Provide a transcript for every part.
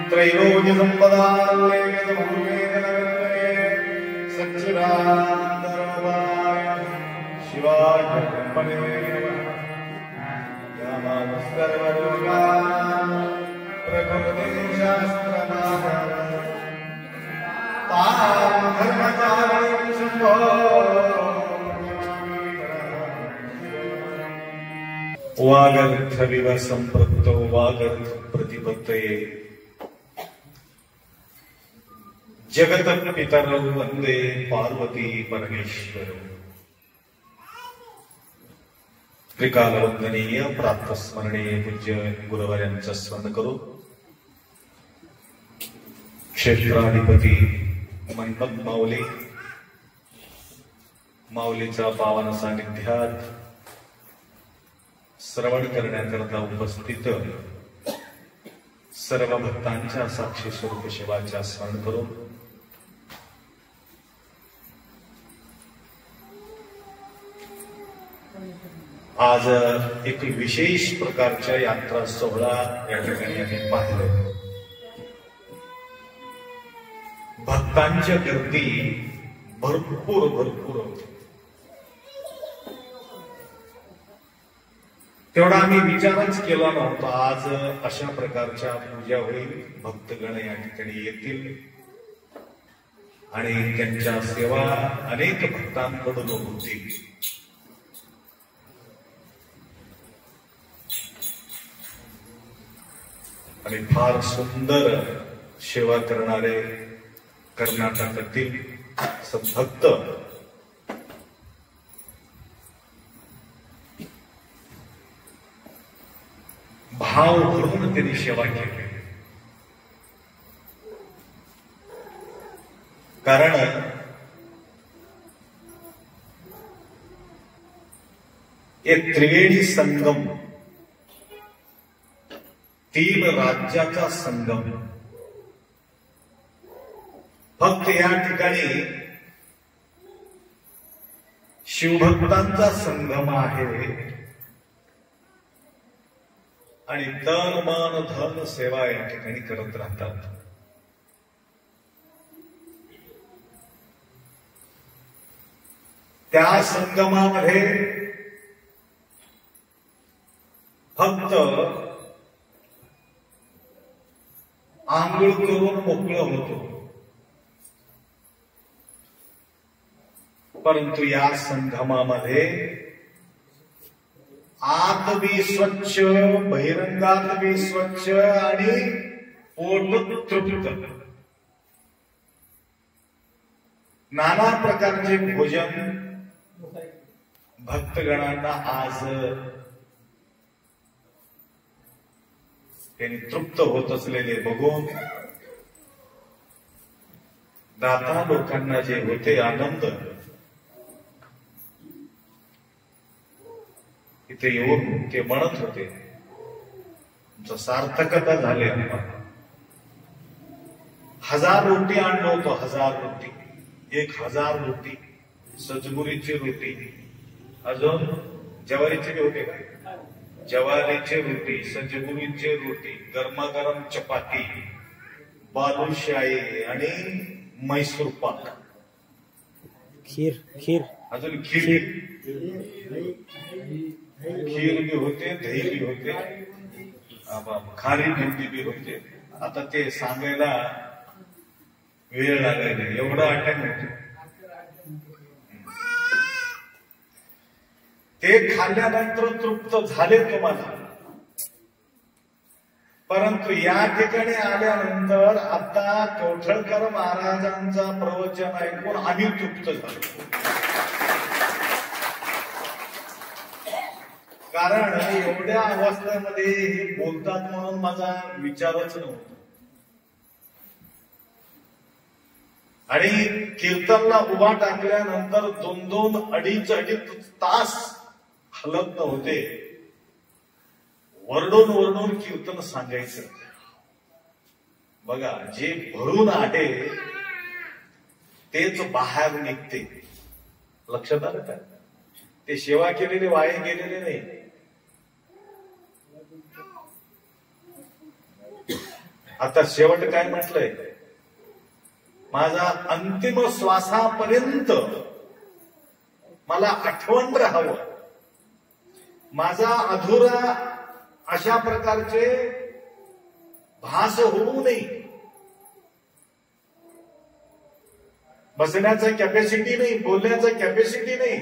त्रैलोक्य संपदा शिवाय वागर्थविव संपृक्तो वागर्थ प्रतिपत्तये जगत पितरौ वंदे पार्वती परमेश्वर। त्रिकाल वंदनीय प्रातस्मरणीय पूज्य गुरुवर्यांचं स्मरण करू। क्षेत्राधिपती मनपत माऊली माऊलीच्या पावन सानिध्यात श्रवण करण्याकरता उपस्थित सर्व भक्तांच्या साक्षी स्वरूप शिवाच्या स्मरण करून आज एक विशेष प्रकारच्या यात्रा सोहळा या ठिकाणी आम्ही पाहिलं। भक्तांच्या गर्दी भरपूर होती। तेवढा आम्ही विचारच केला नव्हता। आज अशा प्रकारच्या पूजा होईल, भक्तगण या ठिकाणी येतील आणि त्यांच्या सेवा अनेक भक्तांकडून होतील। आणि फार सुंदर सेवा करणारे कर्नाटकातील भक्त भाव भरून त्यांनी सेवा केली. कारण एक त्रिवेणी संगम, तीन राज्याचा संगम, फक्त या ठिकाणी शिवभक्तांचा संगम आहे आणि तन मन धन सेवा या ठिकाणी करत राहतात. त्या संगमामध्ये फक्त आंघोळ करून मोकळं होतो, परंतु या संगमामध्ये आत बी स्वच्छ, बहिरंगात बी स्वच्छ आणि पोट तृप्त. नाना प्रकारचे भोजन भक्तगणांना आज त्यांनी तृप्त होत असलेले बघून दाता लोकांना जे होते आनंद, इथे येऊन ते म्हणत होते तुमचं सार्थकता झाले. 1000 रोटी आणलो होतो, 1000 रोटी, 1000 रोटी, सजबुरीची रोटी, अजून ज्वारीचे बी होते का, ज्वारीचे रोटी, सजबुरीचे रोटी, गरमागरम चपाती, बालुशाही आणि मैसूर पाक, खीर अजून खीर बी होते, दही बी होते, खारी बुंदी बी होते. आता ते सांगायला वेळ लागायला, एवढं आठवण होते. ते खाल्ल्यानंतर तृप्त झाले तुम्हाला, परंतु या ठिकाणी आल्यानंतर आता कवठळकर महाराजांचा प्रवचन ऐकून आम्ही तृप्त झालो. कारण एवढ्या अवस्थेमध्ये हे बोलतात म्हणून माझा विचारच नव्हता. आणि कीर्तनला उभा टाकल्यानंतर 2-2, 2.5 तास हलत नव्हते. वरडून कीर्तन सांगायचं. बघा, जे भरून आहे तेच बाहेर निघते. लक्षात आलं का? ते सेवा केलेले वाया गेलेले नाही. आता शेवट काय म्हटलंय, माझा अंतिम श्वासापर्यंत मला आठवण राहावं, माझा अधुरा अशा प्रकारचे भास होऊ नये. बसण्याचा कॅपॅसिटी नाही, बोलण्याचा कॅपॅसिटी नाही,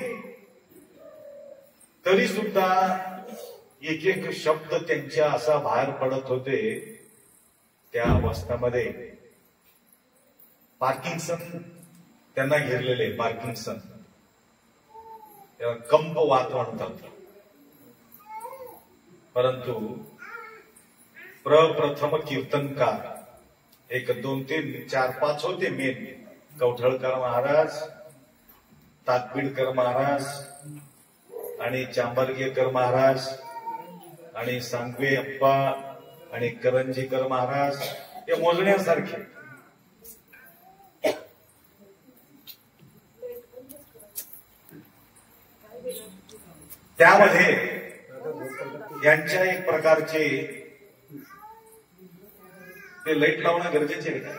तरी सुद्धा एक एक शब्द त्यांच्या असा बाहेर पडत होते. त्या अवस्थेमध्ये पार्किन्सन त्यांना घेरलेले, पार्किन्सन, त्याला कंप वात म्हणतात. परंतु प्रप्रथम कीर्तनकार 1, 2, 3, 4, 5 होते मेन. कवठळकर महाराज, ताकबीडकर महाराज आणि चांबरगेकर महाराज आणि सांगवे अप्पा आणि करंजीकर महाराज, हे मोजण्यासारखे. त्यामध्ये यांच्या एक प्रकारचे ते लाईट लावणं गरजेचे आहे का?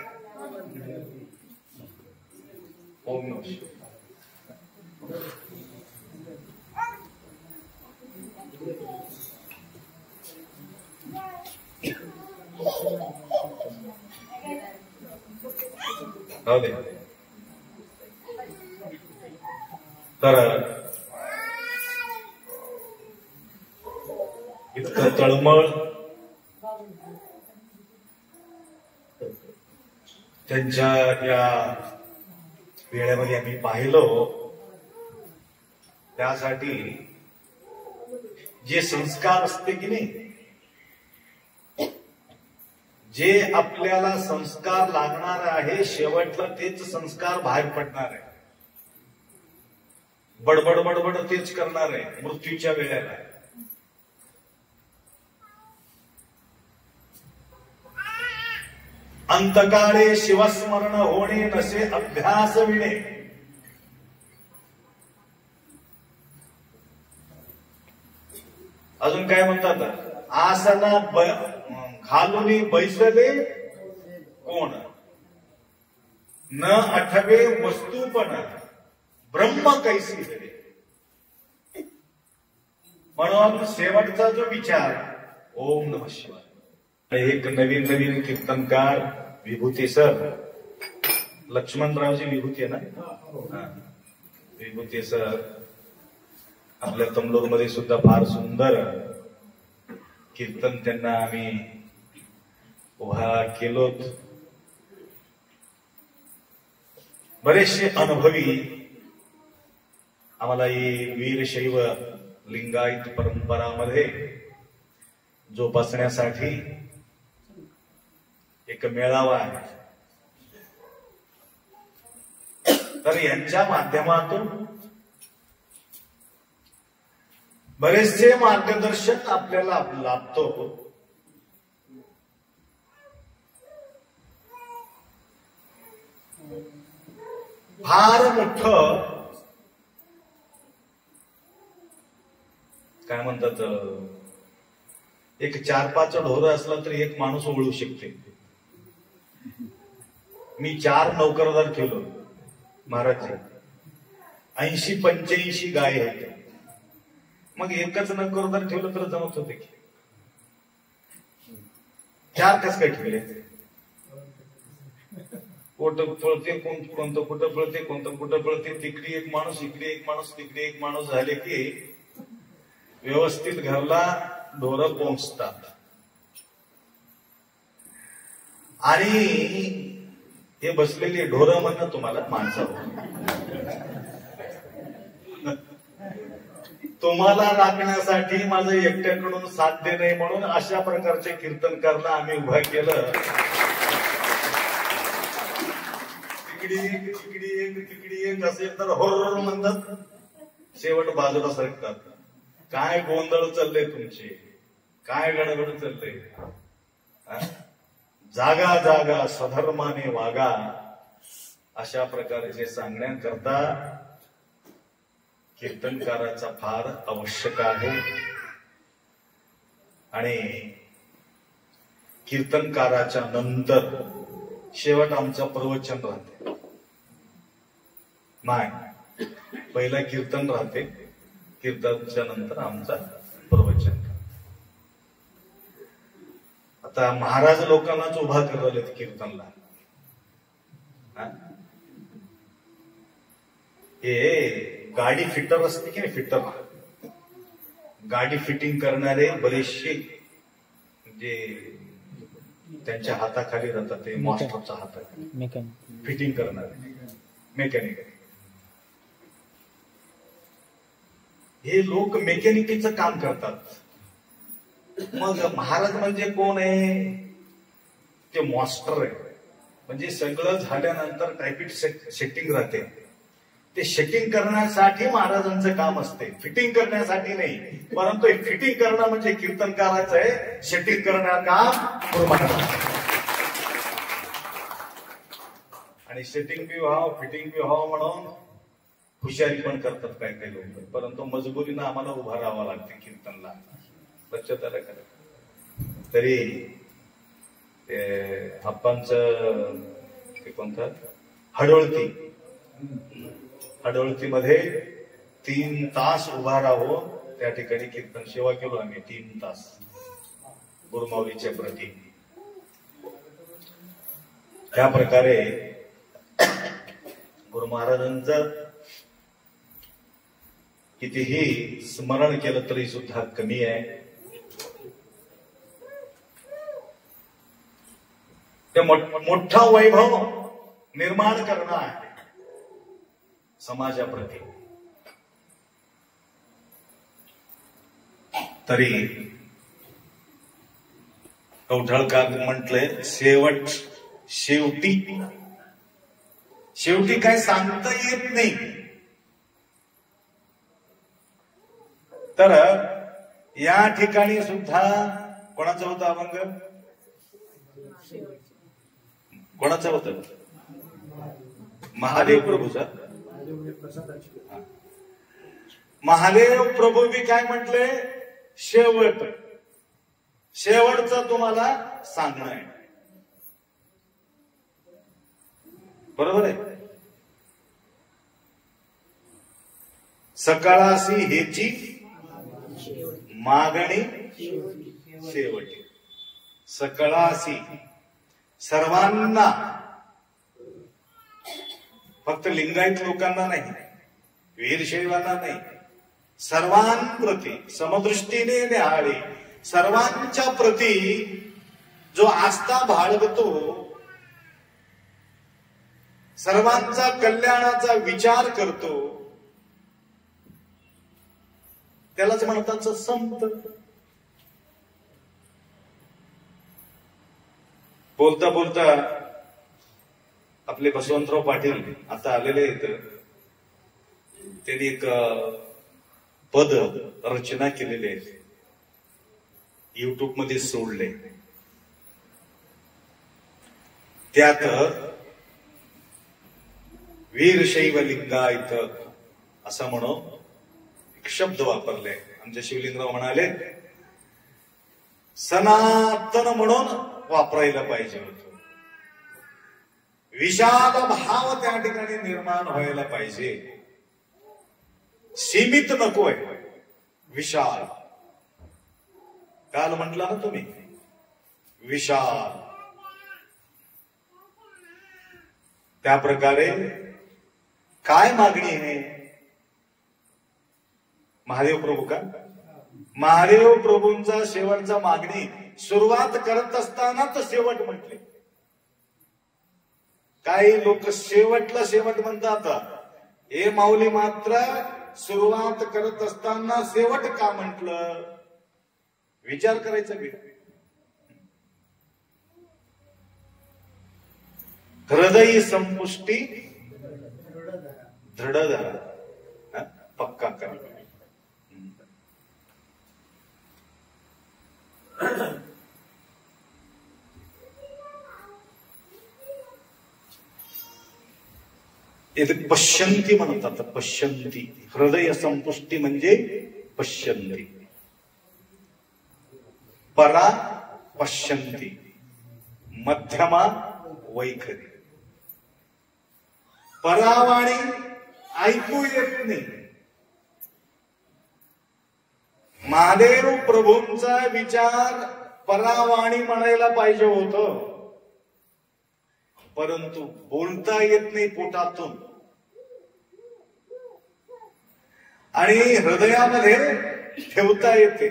ओम नमः शिवाय. तर इतकं तळमळ त्यांच्या या वेळेमध्ये आम्ही पाहिलो. त्यासाठी जे संस्कार असते की नाही, जे आपल्याला संस्कार लागणार आहे शेवटला तेच संस्कार बाहेर पडणार आहे. बडबड बडबड तेच करणार आहे मृत्यूच्या वेळेला. अंतकाळे शिवस्मरण होणे नसे अभ्यास विणे. अजून काय म्हणतात, आसना घालून बैसले कोण, न आठवे वस्तूपण ब्रह्म कैसी हरे. म्हणून शेवटचा जो विचार ओम नमः शिवाय. एक नवीन नवीन कीर्तनकार विभूती सर, लक्ष्मणरावची विभूती आहे ना, विभूती सर आपल्या तमलोरमध्ये सुद्धा फार सुंदर कीर्तन त्यांना आम्ही उभा केलोत. बरेचसे अनुभवी आम्हाला ही वीरशैव लिंगायत परंपरामध्ये जोपासण्यासाठी एक मेळावा आहे. तर यांच्या माध्यमातून बरेचसे मार्गदर्शन आपल्याला लाभतो. फार मोठं काय म्हणतात, एक 4-5 ढोरं असलं तरी एक माणूस ओळू शकते. मी 4 नौकरदार ठेवलो महाराज, 80-85 गाय आहेत. मग एकच नौकरदार ठेवलं तर जमत होते की 4 कस काय ठेवले. कोणतं पळते कोणतं कुठं पळते, कोणतं कुठं पळते. तिकडे एक माणूस, इकडे एक माणूस, तिकडे एक माणूस झाले की व्यवस्थित घरला ढोरं पोहोचतात. आणि हे बसलेली ढोरं म्हणणं तुम्हाला माणसं तुम्हाला राखण्यासाठी माझं एकट्याकडून साध्य नाही. म्हणून अशा प्रकारचे कीर्तनकारला आम्ही उभा केलं. तिकडी एक असेल तर होर म्हणतात, शेवट बाजूला सरकतात. काय गोंधळ चाललंय तुमचे, काय गडबड चाललंय. जागा जागा स्वधर्माने वागा, अशा प्रकारचे सांगण्याकरता कीर्तनकाराचा फार आवश्यक आहे. आणि कीर्तनकाराच्या नंतर शेवट आमचं प्रवचन राहते. नाही, पहिला कीर्तन राहते, कीर्तनच्या नंतर आमचा प्रवचन. आता महाराज लोकांनाच उभा करायला कीर्तनला. हे गाडी फिटर असते की नाही, फिटर, गाडी फिटिंग करणारे बरेचसे जे त्यांच्या हाताखाली राहतात ते मास्टरचा हात, फिटिंग करणारे मेकॅनिक. हे लोक मेकॅनिकीचं काम करतात. मग महाराज म्हणजे कोण आहे, ते मास्टर आहे. म्हणजे सगळं झाल्यानंतर टायपिट सेटिंग राहते, ते सेटिंग करण्यासाठी महाराजांचं काम असते, फिटिंग करण्यासाठी नाही. परंतु फिटिंग करणं म्हणजे कीर्तनकाराचं आहे, सेटिंग करण्याचं काम गुरु महाराज. आणि सेटिंग बी व्हावं, फिटिंग बी व्हावं म्हणून हुशारी पण करतात काय काही लोक. परंतु मजबुरीनं आम्हाला उभा राहावं लागते कीर्तनला. लक्षात आलं का. तरी आप्पांचं ते कोणतं हडोळती, हडोळतीमध्ये 3 तास उभा राहून त्या ठिकाणी कीर्तन सेवा केलो आम्ही. 3 तास गुरुमाऊलीच्या प्रती. त्या प्रकारे गुरु महाराजांचं कितीही स्मरण केलं तरी सुद्धा कमी आहे. ते मोठा वैभव निर्माण करणं आहे समाजाप्रती. तरी कवठाळकर म्हटलंय शेवट शेवटी शेवटी काय सांगता येत नाही. तर या ठिकाणी सुद्धा कोणाचं होतं अभंग? कोणाचं होतं? महादेव प्रभूचा. महादेव प्रभूंनी काय म्हटले? शेवटचं तुम्हाला सांगणं आहे. बरोबर आहे. सकाळासी हेची मागणी शेवटी. सकाळासी सर्वांना, फक्त लिंगायत लोकांना नाही, वीरशैवांना नाही, सर्वांप्रती समदृष्टीने न्याहाळी, सर्वांच्या प्रती जो आस्था बाळगतो, सर्वांचा कल्याणाचा विचार करतो, त्यालाच म्हणतात संत. बोलता बोलता आपले बसवंतराव पाटील आता आलेले आहेत, त्यांनी एक पद रचना केलेली आहे, युट्यूब मध्ये सोडले. त्यात वीरशैव लिंगायत असं म्हणून एक शब्द वापरले. आमचे शिवलिंगराव म्हणाले सनातन म्हणून वापरायला पाहिजे होतं. विशाल भाव त्या ठिकाणी निर्माण व्हायला पाहिजे. सीमित नकोय, विशाल. काल म्हटला ना तुम्ही विशाल. त्या प्रकारे काय मागणी आहे? महादेव प्रभू का? महादेव प्रभूंचा शेवटचा मागणी सुरुवात करत असताना तर शेवट म्हटले. काही लोक शेवटला शेवट म्हणतात. हे माऊली मात्र सुरुवात करत असताना शेवट का म्हटलं? विचार करायचा की हृदय संपुष्टी दृढ धरा, पक्का करा. पश्यंती म्हणतात. पश्यंती हृदय संपुष्टी म्हणजे पश्यंती. परा पश्यंती, मध्यमा वैखरी. परावाणी ऐकू येत नाही. महादेव प्रभूंचा विचार परावाणी म्हणायला पाहिजे होतं, परंतु बोलता येत नाही पोटातून. आणि हृदयामध्ये ठेवता येते,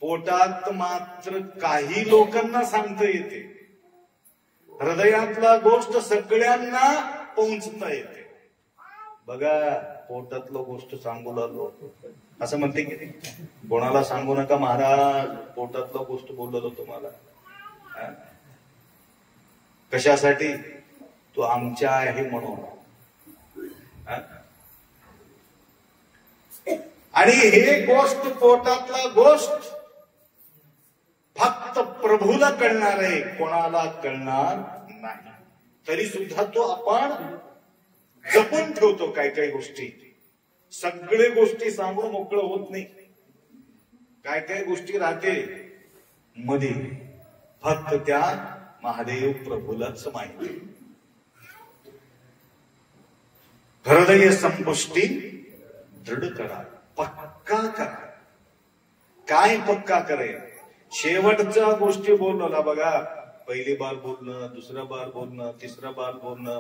पोटात मात्र काही लोकांना सांगता येते. हृदयातला गोष्ट सगळ्यांना पोहोचता येते. बघा, पोटातलं गोष्ट सांगू लागलो असं म्हणते की कोणाला सांगू नका महाराज, पोटातलं गोष्ट बोललो तुम्हाला. कशासाठी? तो आमच्या आहे म्हणून. आणि हे गोष्ट, पोटातला गोष्ट फक्त प्रभूला कळणार आहे, कोणाला कळणार नाही. तरी सुद्धा तो आपण जपून ठेवतो. काय काय गोष्टी, सगळे गोष्टी सांगून मोकळं होत नाही. काय काय गोष्टी राहते मध्ये, फक्त त्या महादेव प्रभूलाच माहिती. हृदय संपुष्टी दृढ करा, पक्का करा. काय पक्का करे? शेवटच्या गोष्टी बोलणं बघा, पहिली बार बोलणं, दुसरा बार बोलणं, तिसरा बार बोलणं,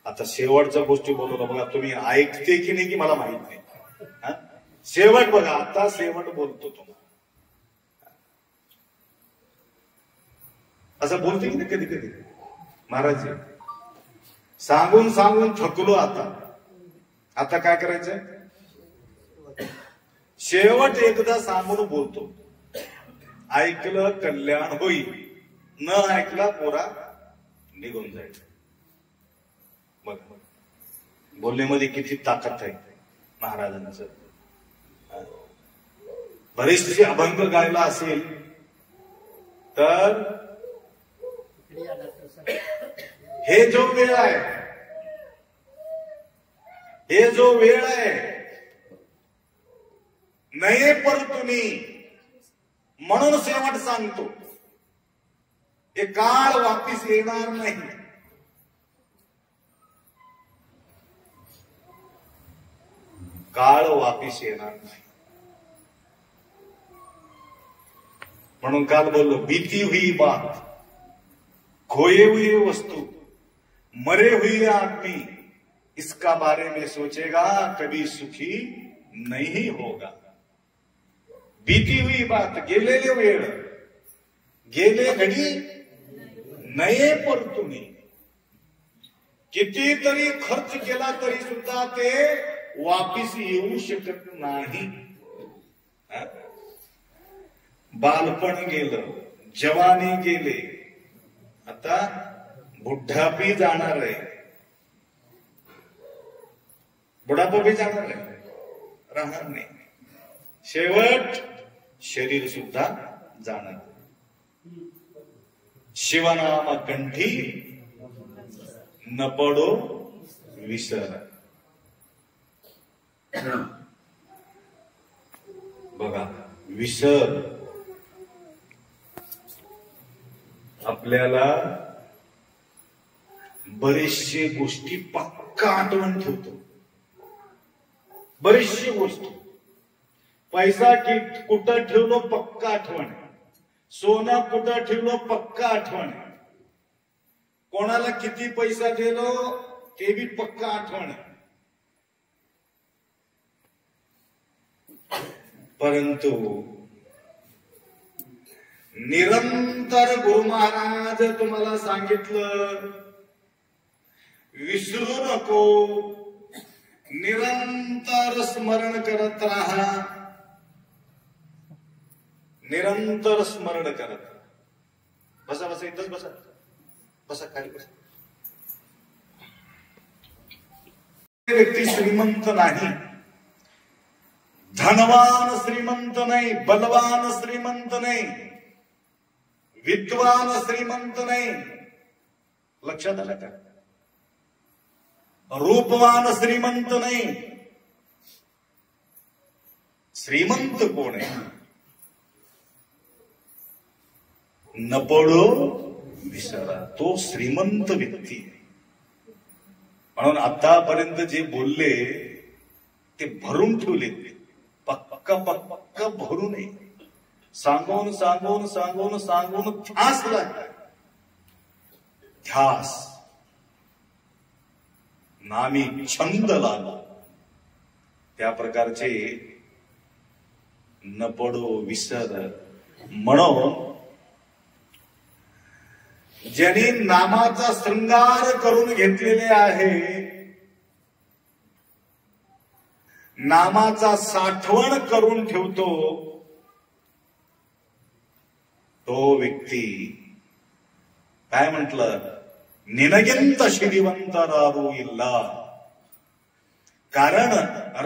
आता शेवटच्या गोष्टी बोलवलं बघा. तुम्ही ऐकते की नाही की मला माहित नाही. शेवट बघा, आता शेवट बोलतो तुम्हाला. असं बोलते की नाही कधी कधी महाराज? सांगून सांगून थकलो आता काय करायचंय? शेवट एकदा सांगून बोलतो. ऐकलं कल्याण होईल, न ऐकला पोरा निघून जाईल. बघ बोलण्यामध्ये किती ताकद आहे महाराजांचं. बरेचसे अभंग गायला असेल तर हे जो वेळ आहे, हे जो वेळ आहे, नये पर तुम्ही म्हणून शेवट सांगतो, हे काळ वापिस येणार नाही. काळ वापिस येणार नाही. म्हणून काल बोललो, बीती हुई बात, खोए हुए वस्तु, मरे हुए आदमी, इसका बारे में सोचेगा कभी सुखी नहीं होगा. बीती हुई बात, गेलेले वेळ, गेले घडी, नये पर तुम्ही. कितीतरी खर्च केला तरी सुद्धा ते वापिस येऊ शकत नाही. बालपण गेलं, जवानी गेले, आता बुढापी जाणार आहे. बुढापा बी जाणार आहे, राहणार नाही. शेवट शरीर सुद्धा जाणार. शिवनाम कंठी न पडो विसर. बघा विसर आपल्याला बरेचशे गोष्टी पक्का आठवण ठेवतो. बरेचशे गोष्टी, पैसा कुठं ठेवलो पक्का आठवण, सोनं कुठं ठेवलो पक्का आठवण, कोणाला किती पैसा दिलो ते बी पक्का आठवण. परंतु निरंतर गुरु महाराज तुम्हाला सांगितलं, विसरू नको, निरंतर स्मरण करत राहा, निरंतर स्मरण करत. बसा बसा, इथंच बसा, बसा खाली बसा. व्यक्ती श्रीमंत नाही, धनवान श्रीमंत नाही, बलवान श्रीमंत नाही, विद्वान श्रीमंत नाही. लक्षात आलं का? रूपवान श्रीमंत नाही. श्रीमंत कोण आहे? न पडो विसरा, तो श्रीमंत व्यक्ती. म्हणून आतापर्यंत जे बोलले ते भरून ठेवले, पक्का पक्का भरू नये. सांगून सांगून सांगून सांगून ध्यास लागला. ध्यास नामी छंद लागला. त्या प्रकारचे न पडो विसर. म्हणून ज्यांनी नामाचा शृंगार करून घेतलेले आहे, नामाचा साठवण करून ठेवतो, तो व्यक्ती काय म्हटलं? निनगिंत श्रीवंतरारू इल्ला. कारण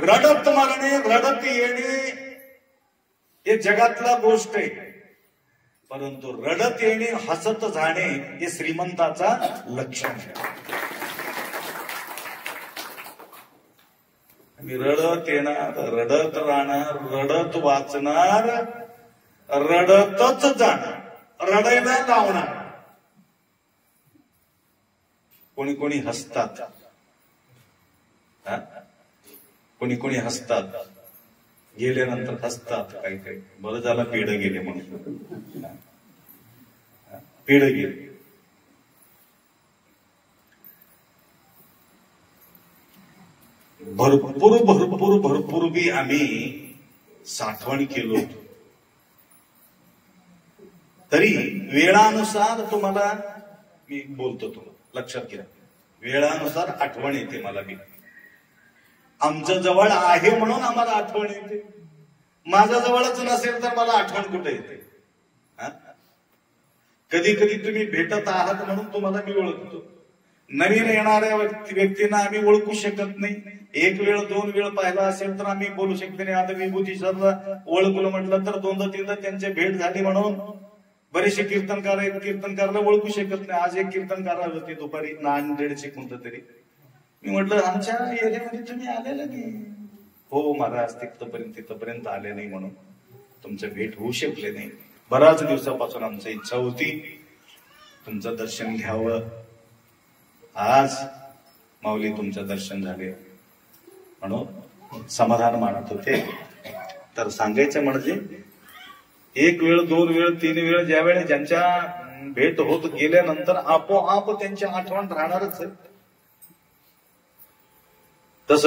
रडत मरणे, रडत येणे हे जगातला गोष्ट आहे, परंतु रडत येणे, हसत जाणे हे श्रीमंताचा लक्षण आहे. रडत येणार, रडत राहणार, रडत वाचणार, रडतच जाणार, रडायला लावणार. कोणी कोणी हसतात, कोणी कोणी हसतात, गेल्यानंतर हसतात. काही काही बरं झालं पेढ गेले म्हणून, पेढ गेले. भरपूर भरपूर भरपूर बी आम्ही साठवण केलो, तरी वेळानुसार तुम्हाला मी बोलतो, तुम्हाला लक्षात घ्या. वेळानुसार आठवण येते मला बी. आमच्या जवळ आहे म्हणून आम्हाला आठवण येते. माझ्या जवळच नसेल तर मला आठवण कुठे येते? कधी कधी तुम्ही भेटत आहात म्हणून तुम्हाला मी ओळखतो. नवीन येणाऱ्या व्यक्तींना आम्ही ओळखू शकत नाही. एक वेळ दोन वेळ पाहिला असेल तर आम्ही बोलू शकतो नाही. आता विभूती सरला ओळखलं म्हटलं तर दोनदा तीनदा त्यांची भेट झाली म्हणून बरेचसे कीर्तनकार आहेत, कीर्तनकारला ओळखू शकत नाही. आज एक कीर्तनकार होते दुपारी नांदेडचे कोणतं तरी. मी म्हटलं आमच्या एरियामध्ये तुम्ही आलेला नाही. हो महाराज तिथपर्यंत आले नाही म्हणून तुमचं भेट होऊ शकले नाही. बऱ्याच दिवसापासून आमची इच्छा होती तुमचं दर्शन घ्यावं. आज माऊली तुमचं दर्शन झाले म्हणून समाधान मानत होते. तर सांगायचं म्हणजे एक वेळ दोन वेळ तीन वेळ ज्या वेळेस ज्यांच्या भेट होत गेल्यानंतर आपोआप त्यांची आठवण राहणारच आहे. तस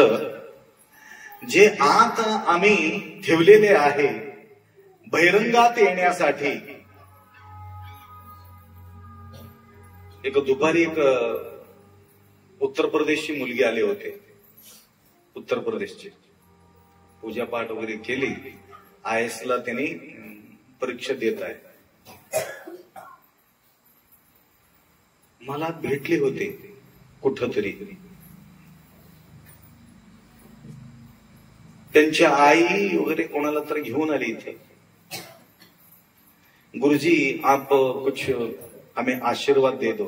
जे आता आम्ही ठेवलेले आहे बहिरंगात येण्यासाठी. एक दुपारी एक उत्तर प्रदेशची मुलगी आले होते. उत्तर प्रदेशची पूजापाठ वगैरे केली. IAS ला त्यांनी परीक्षा देत आहे. मला भेटले होते कुठंतरी. त्यांची आई वगैरे कोणाला तर घेऊन आली इथे. गुरुजी आप कुछ हमें आशीर्वाद दे दो,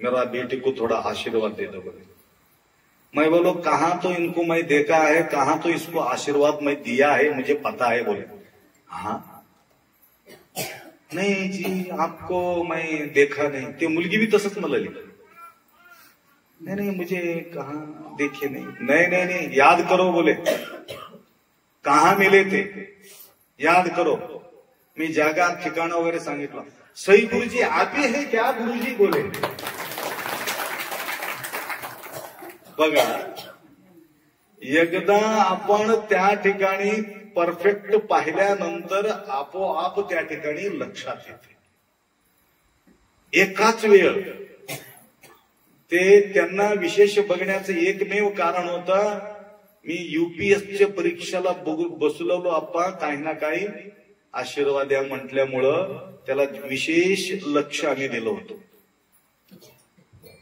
मेरा बेटी को थोड़ा आशीर्वाद दे दो बोले. मैं बोलो कहाँ तो इनको मैं देखा है, कहाँ तो इसको आशीर्वाद मैं दिया है, मुझे पता है. बोले हाँ नहीं जी आपको मैं देखा नहीं. ते मुलगी भी तसंच म्हणाली. नहीं मुझे कहाँ देखे नहीं. नहीं याद करो बोले. कहाँ मिले थे याद करो. मी जागा ठिकाण वगैरे सांगितलं. सई गुरुजी आप ही है क्या गुरुजी बोले. बघा एकदा आपण त्या ठिकाणी परफेक्ट पाहिल्यानंतर आपोआप त्या ठिकाणी लक्षात येते. एकाच वेळ ते त्यांना विशेष बघण्याचं एकमेव कारण होतं. मी UPSच्या परीक्षेला बसलेलो आप्पा काही ना काही आशीर्वाद द्या म्हटल्यामुळं त्याला विशेष लक्ष आम्ही दिलं होतं.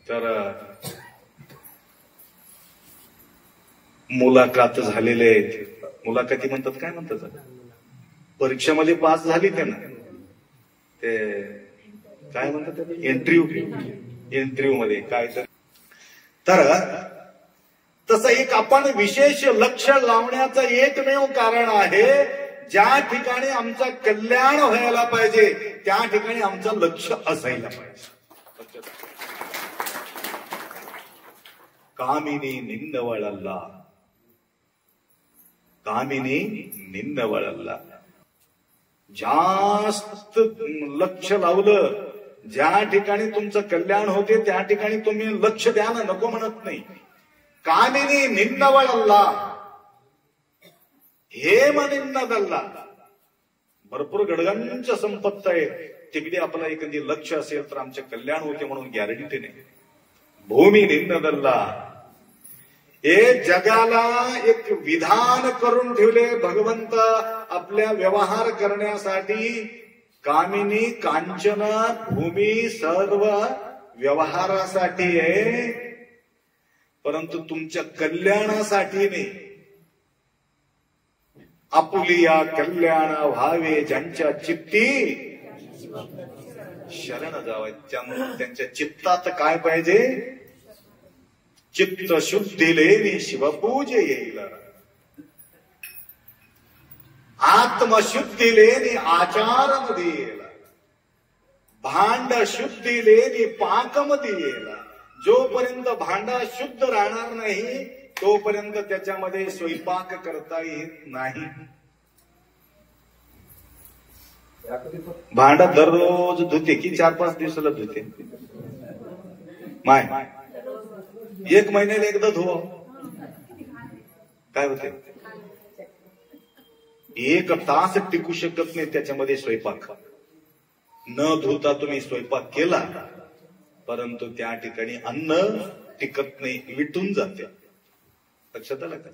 तर मुलाखत झालेले आहेत. मुलाखती म्हणतात काय म्हणतात. परीक्षेमध्ये पास झाली त्यांना ते काय म्हणतात इंटरव्ह्यू मध्ये काय तर तसं एक आपण विशेष लक्ष लावण्याचं एकमेव कारण आहे. ज्या ठिकाणी आमचं कल्याण व्हायला पाहिजे त्या ठिकाणी आमचं लक्ष असायला पाहिजे. कामिनी निंदवळल्ला, कामिनी निंदवळल्ला. जास्त लक्ष लावलं ज्या ठिकाणी तुमचं कल्याण होते त्या ठिकाणी तुम्ही लक्ष द्या ना, नको म्हणत नाही. कामिनी निंदवळल्ला हेम निंददल्ला. भरपूर गडगंच संपत्त आहे. तिकडे आपला एखादी लक्ष असेल तर आमचे कल्याण होते म्हणून गॅरंटी नाही. भूमी निंददल्ला. हे जगाला एक विधान करून ठेवले भगवंत आपल्या व्यवहार करण्यासाठी. कामिनी कांचन भूमी सर्व व्यवहारासाठी आहे परंतु तुमच्या कल्याणासाठी नाही. आपुलिया कल्याण व्हावे ज्यांच्या चित्ती शरण जावं. त्यांच्या चित्तात काय पाहिजे. चित्त शुद्धी लेनी शिवपूजे येईल. आत्मशुद्धी लेनी आचारमध्ये येईल. भांड शुद्धी लेनी पाकमध्ये येईल. जोपर्यंत भांडा शुद्ध राहणार नाही तोपर्यंत त्याच्यामध्ये स्वयंपाक करता येत नाही. भांडा दररोज धुते की 4-5 दिवसाला धुते. माय 1 महिन्याला एकदा धुवा काय होते. 1 तास टिकू शकत नाही त्याच्यामध्ये स्वयंपाक. न धुता तुम्ही स्वयंपाक केला परंतु त्या ठिकाणी अन्न टिकत नाही, विटून जाते. लक्षात आलं का.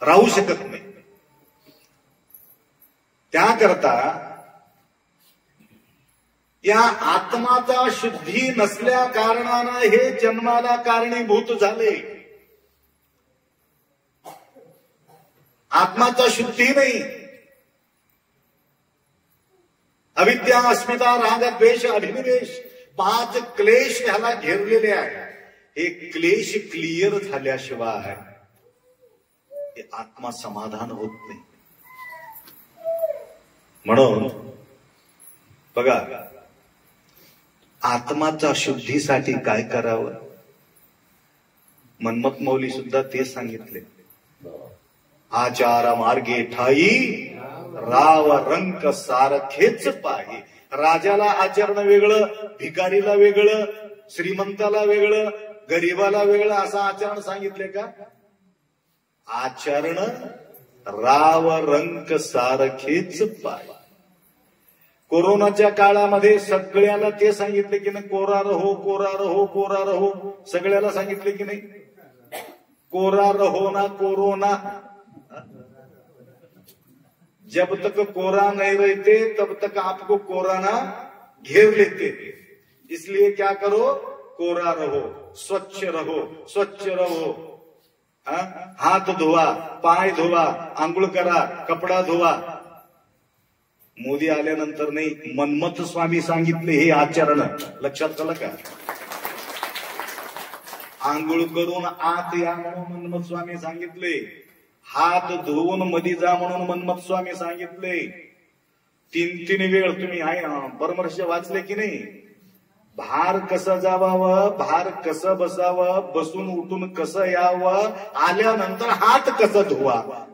राहू शकत नाही. त्याकरता या आत्माचा शुद्धी नसल्या कारणानं हे जन्माला कारणीभूत झाले. आत्माचा शुद्धी नाही. अविद्या, अस्मिता, राग, द्वेष, अभिनिवेश 5 क्लेश ह्याला घेरलेले आहे. हे क्लेश क्लिअर झाल्याशिवाय हे आत्मा समाधान होत नाही. म्हणून बघा, आत्माच्या शुद्धीसाठी काय करावं, मन्मथ मौली सुद्धा ते सांगितले. आचार मार्गे ठाई राव रंक सारखेच पाही. राजाला आचरण वेगळं, भिकारीला वेगळं, श्रीमंताला वेगळं, गरीबाला वेगळं असं आचरण सांगितले का? आचरण राव रंक सारखेच पाही. कोरोनाच्या काळामध्ये सगळ्याला ते सांगितले की नाही, कोरा रहो, कोरा रहो, कोरा रहो. सगळ्याला सांगितले की नाही, कोरा रहो ना कोरोना. जब तक कोरा नहीं रहते तब तक आपको कोरोना घेर लेते. इसलिए क्या करो, कोरा रहो, स्वच्छ रहो, स्वच्छ रहो. हाथ धुवा, पाय धुवा, आंघोळ करा, कपडा धुवा. मोदी आल्यानंतर नाही, मन्मथ स्वामी सांगितले हे आचरण. लक्षात आलं का? आंघोळ करून आत या म्हणून मन्मथ स्वामी सांगितले. हात धुवून मधी जा म्हणून मन्मथ स्वामी सांगितले. 3 वेळ तुम्ही परामर्श वाचले की नाही? भार कसं जावावं, भार कसं बसावं, बसून उठून कसं यावं, आल्यानंतर हात कसं धुवावा,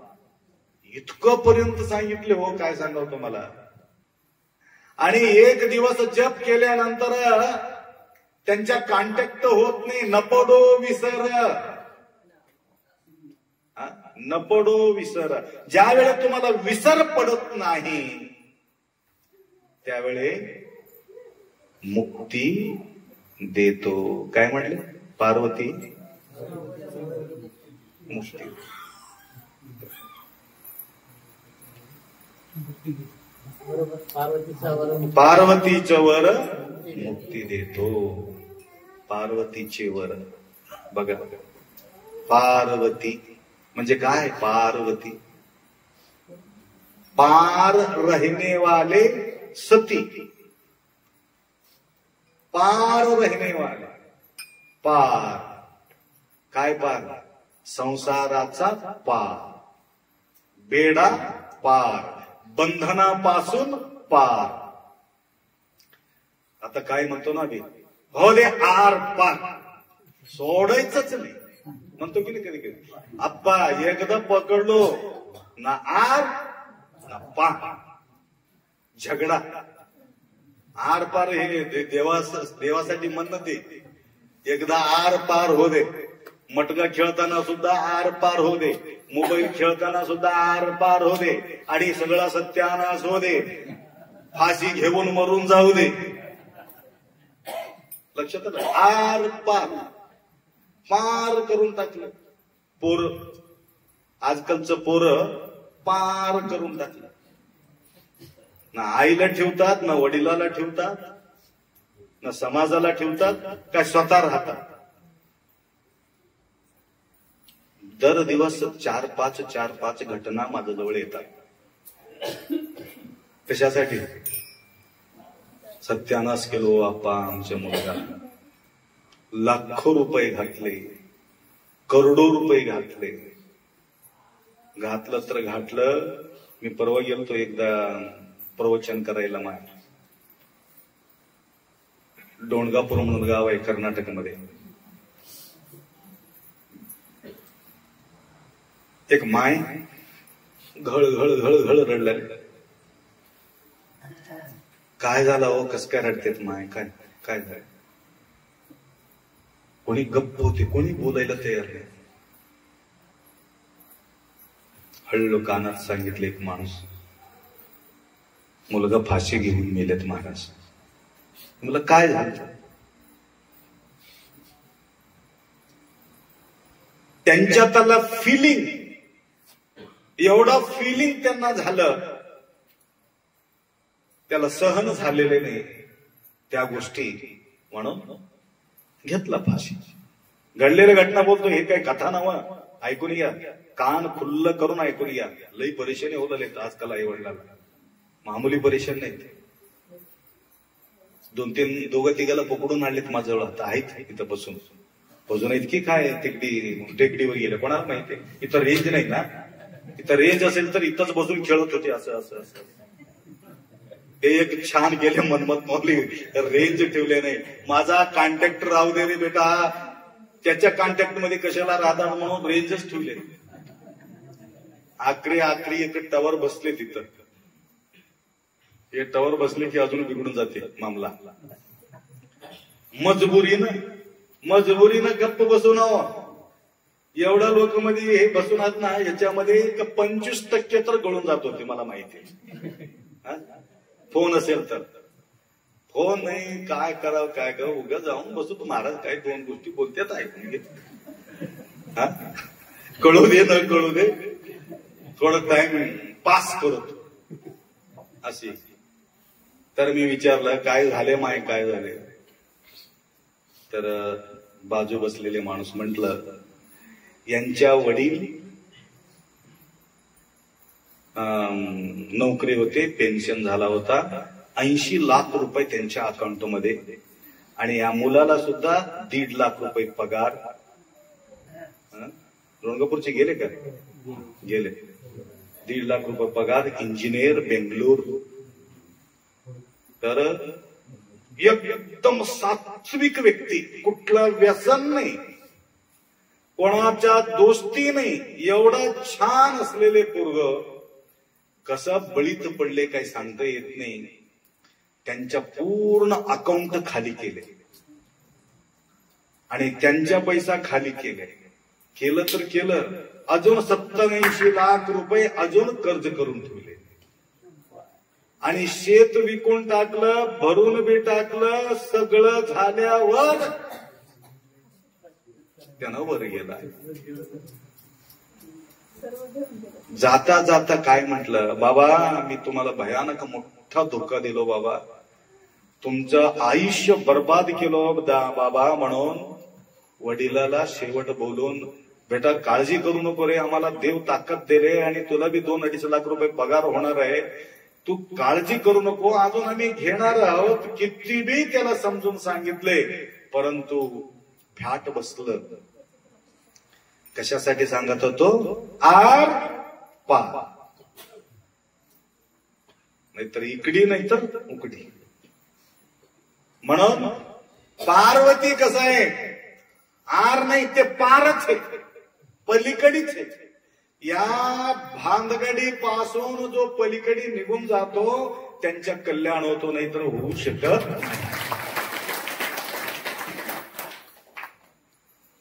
इतकं पर्यंत सांगितले. हो, काय सांगावं तुम्हाला. आणि 1 दिवस जप केल्यानंतर त्यांच्या कॉन्टॅक्ट होत नाही. नपडो विसर, नपडो विसर. ज्या वेळेला तुम्हाला विसर पडत नाही त्यावेळे मुक्ती देतो. काय म्हणले? पार्वती मुक्ती. पार्वतीच्या वर मुक्ती देतो. पार्वतीचे वर बघा. पार्वती म्हणजे काय? पार्वती पार रहने वाले सती. पार रहने वाले. पार काय? पार संसाराचा पार, बेडा पार, बंधनापासून पार. आता काय म्हणतो ना, हो दे आर पार, सोडायचंच नाही म्हणतो की नाही कधी कधी. आप्पा एकदा पकडलो ना आर ना पार, झगडा. आर पार हे देवासाठी म्हणणं ते. एकदा आर पार हो दे. मटका खेळताना सुद्धा आर पार हो दे, मोबाईल खेळताना सुद्धा आर पार हो दे, आणि सगळा सत्यानाश हो दे, फाशी घेऊन मरून जाऊ दे. लक्षात आलं? आर पार, पार करून टाकलं. पोर आजकालचं पोर पार करून टाकलं. ना आईला ठेवतात, ना वडिलाला ठेवतात, ना समाजाला ठेवतात, काय स्वतः राहतात. दर दिवस 4-5 घटना माझ्याजवळ येतात. कशासाठी? सत्यानाश केलो आप्पा आमच्या मुलगा. लाखो रुपये घातले, करोडो रुपये घातले. घातलं तर घातलं. मी परवा गेलतो एकदा प्रवचन करायला. डोणगापूर म्हणून गाव आहे कर्नाटकमध्ये. एक माय घळ घळ घळ घळ रडल्या. काय झालं हो, कस काय रडतेत माय, काय काय झालं? कोणी गप्प होते, कोणी बोलायला तयार नाही. हळू कानात सांगितले एक माणूस, मुलगा फाशी घेऊन मेलेत महाराज. मला काय झालं? त्यांच्यातला फिलिंग, एवढं फिलिंग त्यांना झालं त्याला सहन झालेले नाही त्या गोष्टी, म्हणून घेतला फाशी. घडलेल्या घटना बोलतो, हे काय कथा नवा, ऐकून या, कान खुल्ल करून ऐकून या. लई परेशानी होत आले आजकाल आई वडिलांना, मामूली परेशान नाही. 2-3 दोघं तिघाला पकडून आणलेत माझ्याजवळ, आता आहेत इथं बसून. अजून इतकी काय टेकडीवर गेलं कोणाला माहिती. इथं रेंज नाही ना, इथं रेंज असेल तर इथंच बसून खेळत होते असं असं असं. ते एक छान गेले मनमत मौली, रेंज ठेवले नाही. माझा कॉन्टॅक्ट राहू दे रे बेटा, त्याच्या कॉन्टॅक्ट मध्ये कशाला राहतात म्हणून रेंजच ठेवले. आखरी एक टवर बसले तिथं. हे टवर बसले की अजून बिघडून जाते मामला. मजबुरीनं गप्प बसून एवढ्या लोक मध्ये हे बसून आहात ना, याच्यामध्ये 25% तर गळून जात होते मला माहिती आहे. फोन असेल तर फोन नाही, काय करावं काय करावं, उगा जाऊन बसू तू महाराज काय 2 गोष्टी बोलतात ऐकून घे. कळू दे न कळू दे, थोडं टाइम पास करत अशी. तर मी विचारलं काय झाले माय, काय झाले. तर बाजू बसलेले माणूस म्हटलं, यांच्या वडील नोकरी होते, पेन्शन झाला होता, 80 लाख रुपये त्यांच्या अकाउंटमध्ये, आणि या मुलाला सुद्धा 1.5 लाख रुपये पगार. रंगपूरचे गेले का? गेले. 1.5 लाख रुपये पगार, इंजिनियर, बेंगलोर. तर एकदम सात्विक व्यक्ती, कुठलं व्यसन नाही, कोणाच्या दोस्ती नाही, एवढं छान असलेले पोरग कसं बळीत पडले काही सांगता येत नाही. त्यांच्या पूर्ण अकाउंट खाली केले आणि त्यांच्या पैसा खाली केलं तर केलं, अजून 87 लाख रुपये अजून कर्ज करून ठेवले. आणि शेत विकून टाकलं, भरून बी टाकलं, सगळं झाल्यावर त्यानं वर गेला. जाता जाता काय म्हटलं, बाबा मी तुम्हाला भयानक मोठा धोका दिलो बाबा, तुमचं आयुष्य बर्बाद केलं बाबा. म्हणून वडिलाला शेवट बोलून, बेटा काळजी करू नको रे, आम्हाला देव ताकद दे रे, आणि तुला बी 2-2.5 लाख रुपये पगार होणार आहे, तू काळजी करू नको, अजून आम्ही घेणार आहोत. किती बी त्याला समजून सांगितले, परंतु फॅट बसलं. कशासाठी सांगत होतो? आर पार, नाहीतर इकडी नाहीतर उकडी. म्हणून पार्वती कसं आहे, आर नाही ते पारच आहे, पलीकडीच आहे. या भांदगडी पासून जो पलीकडे निघून जातो त्यांच्या कल्याण होतो, नाहीतर होऊ शकत नाही.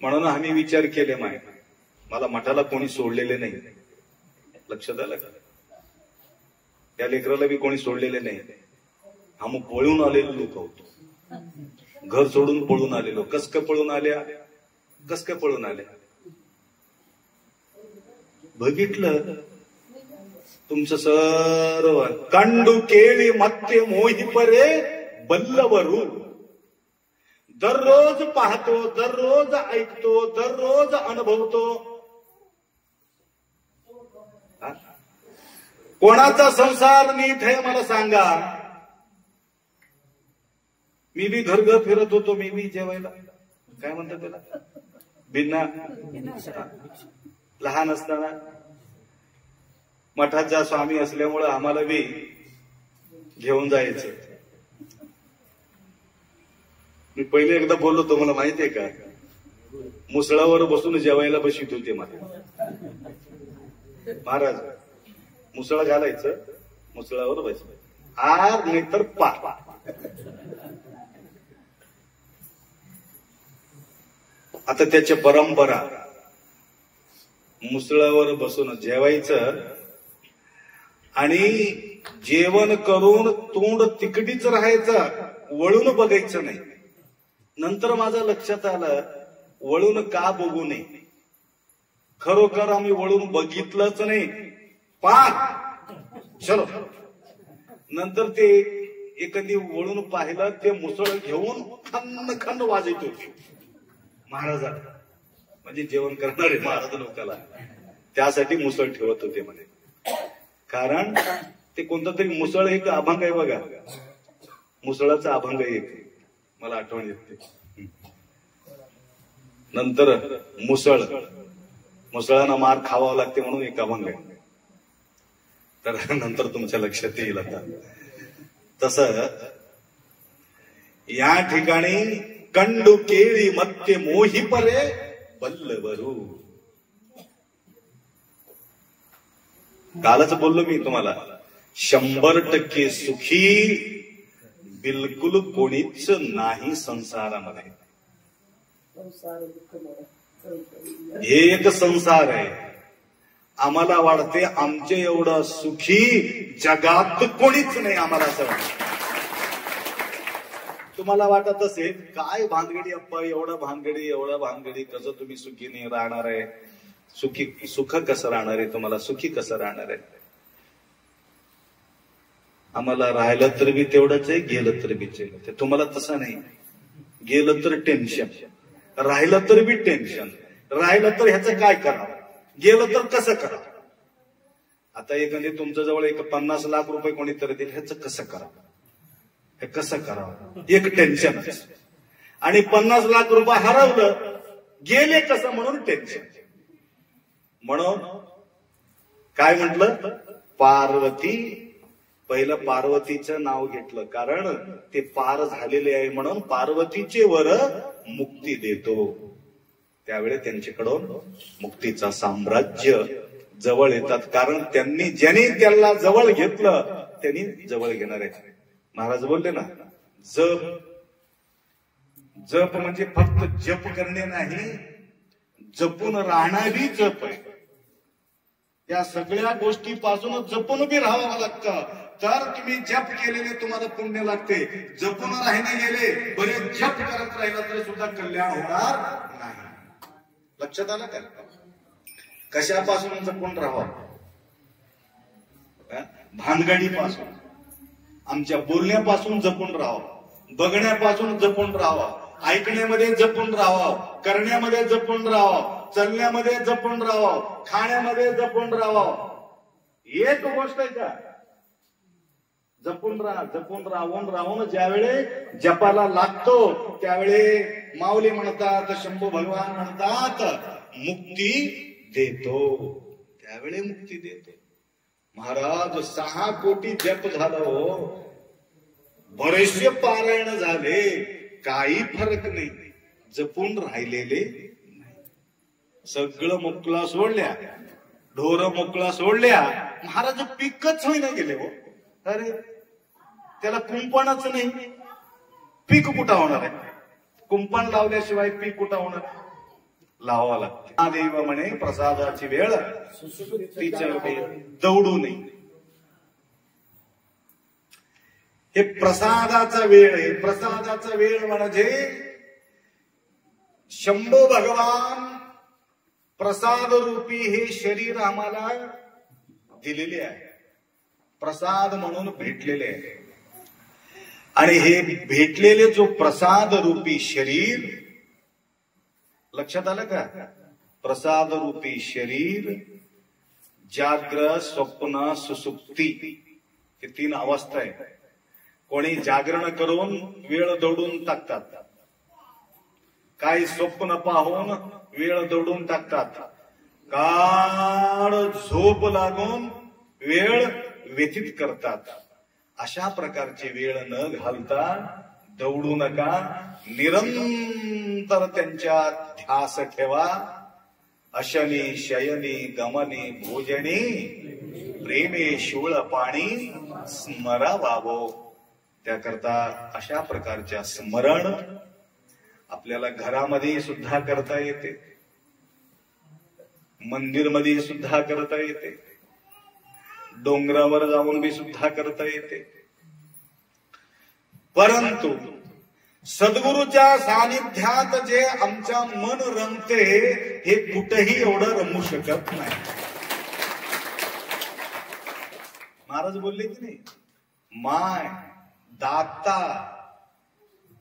म्हणून आम्ही विचार केले, मला मठाला कोणी सोडलेले नाही. लक्षात आलं का? त्या लेकराला बी कोणी सोडलेले नाही. आम्ही पळून आलेलो लोक होतो, घर सोडून पळून आलेलो. कस काय पळून आल्या? बघितलं तुमचं सर्व. कंडू केळी मत्ते मोही परे बल्लवरू, दररोज पाहतो, दररोज ऐकतो, दररोज अनुभवतो. कोणाचा संसार नीट आहे मला सांगा. मी बी घर फिरत होतो, मी बी जेवायला, काय म्हणतात त्याला, बिन्ना, लहान असताना. मठाचा स्वामी असल्यामुळं आम्हाला बी घेऊन जायचं. मी पहिले एकदा बोललो, तुम्हाला माहितीये का, मुसळावर बसून जेवायला बसवित होते मला महाराज. मुसळा घालायचं, मुसळावर बसायचं, आर नाहीतर पार. आता त्याच्या परंपरा, मुसळावर बसून जेवायचं आणि जेवण करून तोंड तिकडीच राहायचं, वळून बघायचं नाही. नंतर माझं लक्षात आलं, वळून का बघू नये. खरोखर आम्ही वळून बघितलंच नाही, पार चलो. नंतर ते एखादी वळून पाहिलं ते मुसळ घेऊन खन्न खन्न वाजत होते महाराजांना, म्हणजे जेवण करणारे महाराज लोकांना त्यासाठी मुसळ ठेवत होते म्हणे. कारण ते कोणतं तरी मुसळ एक अभंग आहे बघा, मुसळाचा अभंग एक मला आठवण येते. नंतर मुसळांना मार खावा लागते म्हणून एक अभंग आहे, तर नंतर तुमच्या लक्षात येईल. आता तसं या ठिकाणी कंडू केळी मत्ते मोही परे बल्लवरू. कालच बोललो मी तुम्हाला, 100% सुखी बिलकुल कोणीच नाही संसारामध्ये. हे एक संसार आहे. आम्हाला वाटते आमचे एवढं सुखी जगात कोणीच नाही, आम्हाला असं वाटतं. तुम्हाला वाटत असेल काय भानगडी अप्पा, एवढा भानगडी कसं तुम्ही सुखी नाही राहणार आहे, सुख कसं राहणार आहे, तुम्हाला सुखी कसं राहणार आहे. आम्हाला राहिलं तर बी तेवढंच आहे, गेलं तर बी ते. तुम्हाला तसं नाही, गेलं तर टेन्शन, राहिलं तर बी टेन्शन. राहिलं तर ह्याचं काय करावं, गेलं तर कसं करावं. आता एखादी तुमच्या जवळ एक 50 लाख रुपये कोणीतरी दिले, ह्याचं कसं करावं, हे कसं करावं, एक टेन्शन. आणि 50 लाख रुपये हरवलं, गेले कसं म्हणून टेन्शन. म्हणून काय म्हटलं, पार्वती, पहिलं पार्वतीचं नाव घेतलं, कारण ते पार झालेले आहे म्हणून पार्वतीचे वर मुक्ती देतो. त्यावेळी त्यांच्याकडून मुक्तीचा साम्राज्य जवळ येतात, कारण ज्यांनी त्याला जवळ घेतलं त्यांनी जवळ घेणार आहे. महाराज बोलले ना, जप म्हणजे फक्त जप करणे नाही, जपून राहणारी जप आहे. या सगळ्या गोष्टीपासून जपून बी राहावं लागतं, तर तुम्ही जप केलेले तुम्हाला पुण्य लागते. जपून राहिने गेले, बरेच जप करत राहिला तरी सुद्धा कल्याण होणार नाही. लक्षात आलं का? कशापासून जपून राहावं? भानगडीपासून, आमच्या बोलण्यापासून जपून राहावं, बघण्यापासून जपून राहावं, ऐकण्यामध्ये जपून राहावं, करण्यामध्ये जपून राहावं, चलण्यामध्ये जपून राहावं, खाण्यामध्ये जपून राहावं. एक गोष्ट आहे का, जपून राहून ज्यावेळी जपाला लागतो त्यावेळी माऊली म्हणतात, शंभू भगवान म्हणतात, मुक्ती देतो. त्यावेळी मुक्ती देतो. महाराज 6 कोटी जप झालं हो, बरेचसे पारायण झाले, काही फरक नाही, जपून राहिलेले नाही. सगळं मोकळा सोडल्या, ढोर मोकळा सोडल्या, महाराज पीकच होईना गेले हो. अरे त्याला कुंपणच नाही, पीक कुठं होणार आहे? कुंपण लावल्याशिवाय पीक कुठं होणार? लावावं लागते. देव म्हणे प्रसादाची वेळ दौडू नये. हे प्रसादाचा वेळ आहे. प्रसादाचा वेळ म्हणजे शंभू भगवान प्रसाद रूपी हे शरीर आम्हाला दिलेले आहे, प्रसाद म्हणून भेटलेले आहे. आणि हे भेटलेले जो प्रसाद रूपी शरीर, लक्षात आलं का? प्रसाद रूपी शरीर, जाग्रत, स्वप्न, सुसुप्ती, हे 3 अवस्था आहे. कोणी जागरण करून वेळ दौडून टाकतात, काही स्वप्न पाहून वेळ दौडून टाकतात, गाढ झोप लागून वेळ व्यतीत करतात. अशा प्रकारची वेळ न घालता दौडू नका, निरंतर त्यांच्या ध्यास ठेवा. अशनी शयनी गमनी भोजनी प्रेमे शूळ पाणी स्मरावावो. त्याकरता अशा प्रकारच्या स्मरण आपल्याला घरामध्ये सुद्धा करता येते, मंदिरमध्ये सुद्धा करता येते, डोंगरावर जाऊन बी सुद्धा करता येते. परंतु सद्गुरूच्या सानिध्यात जे आमच्या मन रमते, हे कुठेही एवढं रमू शकत नाही. महाराज बोलले की नाही, माय दाता,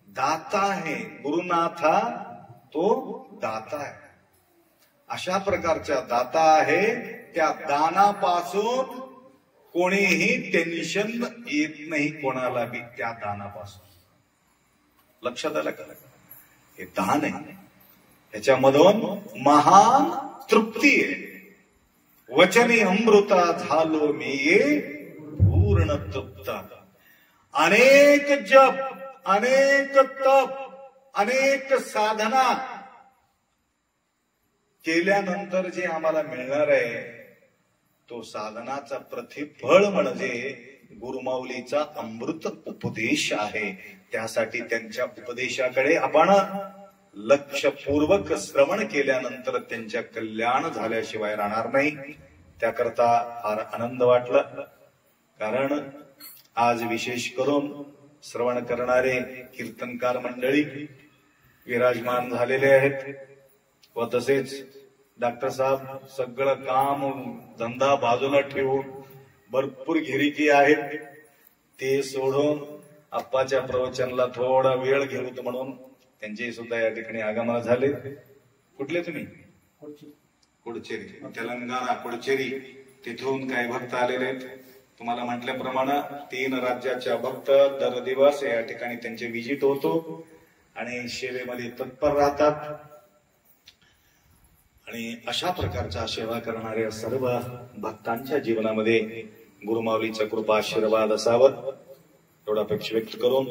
दाता है गुरुनाथा, तो दाता आहे. अशा प्रकारच्या दाता आहे. त्या दानापासून कोणीही टेन्शन येत नाही कोणाला बी, त्या दानापासून. लक्षात आलं का? हे दान आहे, याच्यामधून महान तृप्ती आहे. वचने अमृता झालो मी ये पूर्ण तृप्त. अनेक जप, अनेक तप, अनेक साधना केल्यानंतर जे आम्हाला मिळणार आहे, तो साधनाचा प्रतिफळ म्हणजे गुरुमाऊलीचा अमृत उपदेश आहे. त्यासाठी त्यांच्या उपदेशाकडे आपण लक्षपूर्वक श्रवण केल्यानंतर त्यांच्या कल्याण झाल्याशिवाय राहणार नाही. त्याकरता फार आनंद वाटला. कारण आज विशेष करून श्रवण करणारे कीर्तनकार मंडळी विराजमान झालेले आहेत व तसेच डॉक्टर साहेब सगळं काम धंदा बाजूला ठेवून भरपूर गिरिकी आहेत, ते सोडून आप्पाच्या प्रवचनाला थोडा वेळ घेऊत म्हणून त्यांचे सुद्धा या ठिकाणी आगमन झाले. कुठले तुम्ही? कुडचेरी, तेलंगणा कुडचेरी. तिथून काही भक्त आलेले आहेत. तुम्हाला म्हटल्याप्रमाणे 3 राज्याच्या भक्त दर दिवस या ठिकाणी त्यांचे विजिट होतो आणि सेवेमध्ये तत्पर राहतात. आणि अशा प्रकारच्या सेवा करणाऱ्या सर्व भक्तांच्या जीवनामध्ये गुरुमाऊलीचा कृपा आशीर्वाद असावं एवढा अपेक्षा व्यक्त करून